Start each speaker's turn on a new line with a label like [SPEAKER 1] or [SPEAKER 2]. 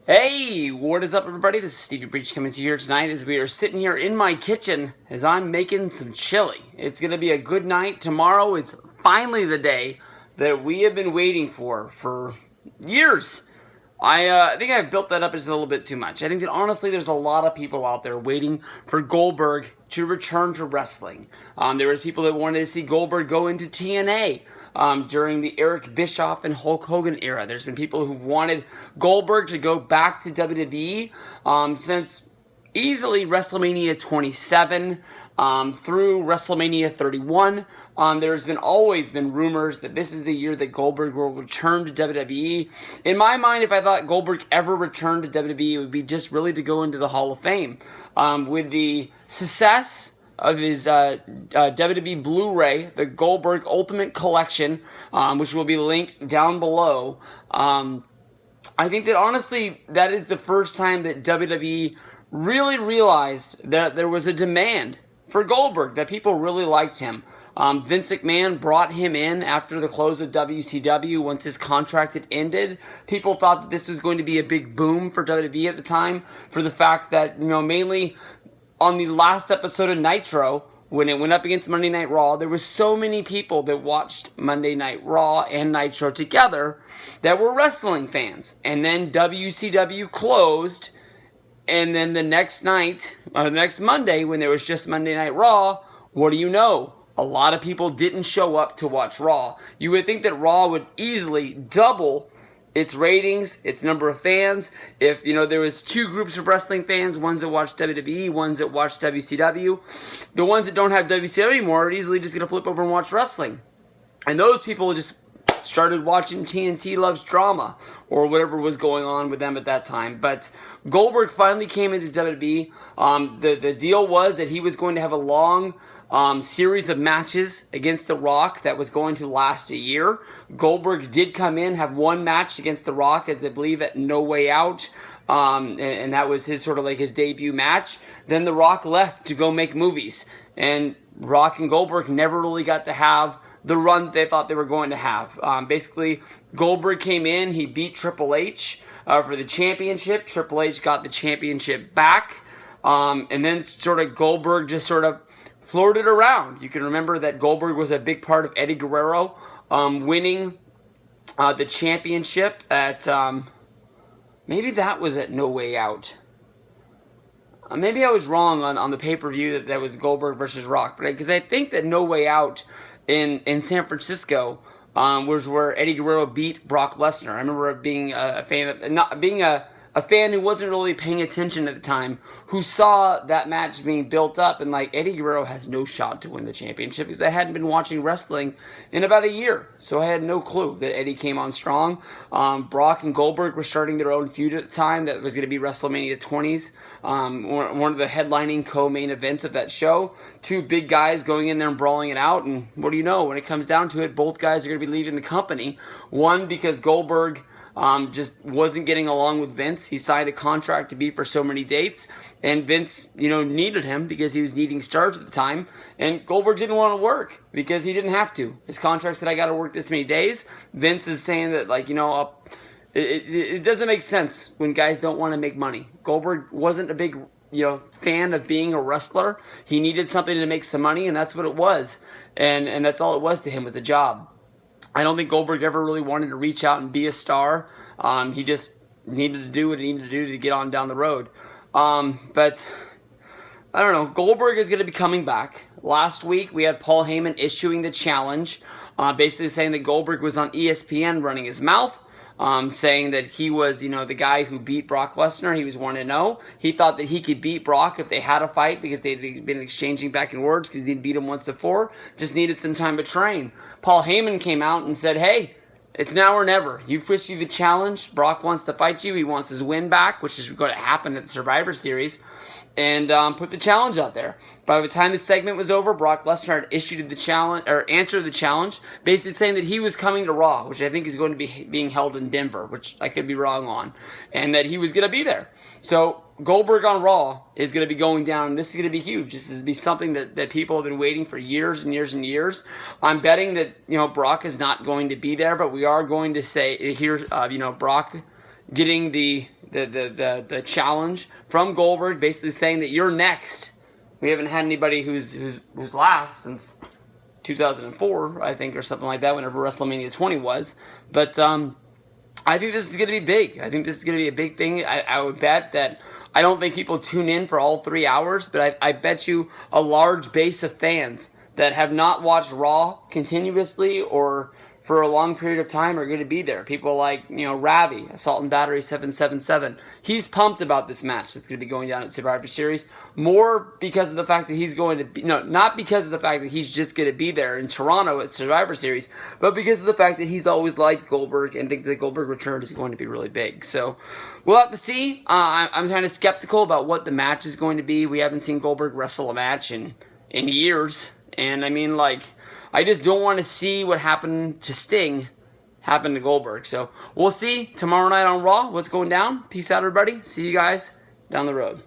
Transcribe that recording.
[SPEAKER 1] Hey, what is up, everybody? This is Stevie Breach coming to you here tonight as we are sitting here in my kitchen as I'm making some chili. It's going to be a good night. Tomorrow is finally the day that we have been waiting for years. I think I've built that up just a little bit too much. I think that honestly, there's a lot of people out there waiting for Goldberg to return to wrestling. There was people that wanted to see Goldberg go into TNA during the Eric Bischoff and Hulk Hogan era. There's been people who've wanted Goldberg to go back to WWE since easily WrestleMania 27 through WrestleMania 31. There's been always been rumors that this is the year that Goldberg will return to WWE. In my mind, if I thought Goldberg ever returned to WWE, it would be just really to go into the Hall of Fame. With the success of his WWE Blu-ray, the Goldberg Ultimate Collection, which will be linked down below, I think that honestly, that is the first time that WWE really realized that there was a demand for Goldberg, that people really liked him. Vince McMahon brought him in after the close of WCW once his contract had ended. People thought that this was going to be a big boom for WWE at the time for the fact that, mainly on the last episode of Nitro, when it went up against Monday Night Raw, there were so many people that watched Monday Night Raw and Nitro together that were wrestling fans. And then WCW closed, and then the next night, or the next Monday, when there was just Monday Night Raw, what do you know? A lot of people didn't show up to watch Raw. You would think that Raw would easily double its ratings, its number of fans, if, there was two groups of wrestling fans, ones that watched WWE, ones that watched WCW. The ones that don't have WCW anymore are easily just going to flip over and watch wrestling. And those people just started watching TNT Loves Drama, or whatever was going on with them at that time. But Goldberg finally came into WWE. The deal was that he was going to have a long series of matches against The Rock that was going to last a year. Goldberg did come in, have one match against The Rock, as I believe at No Way Out, and that was his sort of like his debut match. Then The Rock left to go make movies, and Rock and Goldberg never really got to have the run that they thought they were going to have. Basically, Goldberg came in, he beat Triple H for the championship. Triple H got the championship back, and then sort of Goldberg just sort of floated around. You can remember that Goldberg was a big part of Eddie Guerrero winning the championship at, maybe that was at No Way Out. Maybe I was wrong on the pay-per-view that was Goldberg versus Rock, but because I think that No Way Out in San Francisco was where Eddie Guerrero beat Brock Lesnar. I remember being a fan of, not being a fan who wasn't really paying attention at the time, who saw that match being built up, and like, Eddie Guerrero has no shot to win the championship because I hadn't been watching wrestling in about a year, so I had no clue that Eddie came on strong. Brock and Goldberg were starting their own feud at the time that was going to be WrestleMania 20s, one of the headlining co-main events of that show. Two big guys going in there and brawling it out, and what do you know, when it comes down to it, both guys are going to be leaving the company. One, because Goldberg just wasn't getting along with Vince. He signed a contract to be for so many dates, and Vince, needed him because he was needing stars at the time, and Goldberg didn't want to work because he didn't have to. His contract said, I got to work this many days. Vince is saying that, it doesn't make sense when guys don't want to make money. Goldberg wasn't a big, fan of being a wrestler. He needed something to make some money, and that's what it was. And that's all it was to him, was a job. I don't think Goldberg ever really wanted to reach out and be a star. He just needed to do what he needed to do to get on down the road. But I don't know. Goldberg is going to be coming back. Last week, we had Paul Heyman issuing the challenge, basically saying that Goldberg was on ESPN running his mouth, saying that he was, the guy who beat Brock Lesnar. He was 1-0. He thought that he could beat Brock if they had a fight because they'd been exchanging back and words because he'd beat him once before. Just needed some time to train. Paul Heyman came out and said, hey, it's now or never. You've issued the challenge. Brock wants to fight you. He wants his win back, which is going to happen at the Survivor Series. And put the challenge out there. By the time the segment was over, Brock Lesnar had issued the challenge, or answered the challenge, basically saying that he was coming to Raw, which I think is going to be being held in Denver, which I could be wrong on, and that he was going to be there. So Goldberg on Raw is going to be going down, and this is going to be huge. This is going to be something that people have been waiting for years and years and years. I'm betting that Brock is not going to be there, but we are going to say here's Brock getting the the challenge from Goldberg, basically saying that you're next. We haven't had anybody who's last since 2004, I think, or something like that, whenever WrestleMania 20 was. But I think this is going to be big. I think this is going to be a big thing. I would bet that I don't think people tune in for all 3 hours, but I bet you a large base of fans that have not watched Raw continuously or for a long period of time are going to be there. People like, Ravi, Assault and Battery 777. He's pumped about this match that's going to be going down at Survivor Series. More because of the fact that he's going to be, not because of the fact that he's just going to be there in Toronto at Survivor Series, but because of the fact that he's always liked Goldberg and think the Goldberg return is going to be really big. So we'll have to see. I'm kind of skeptical about what the match is going to be. We haven't seen Goldberg wrestle a match in years. And I mean, I just don't want to see what happened to Sting happen to Goldberg. So we'll see tomorrow night on Raw what's going down. Peace out, everybody. See you guys down the road.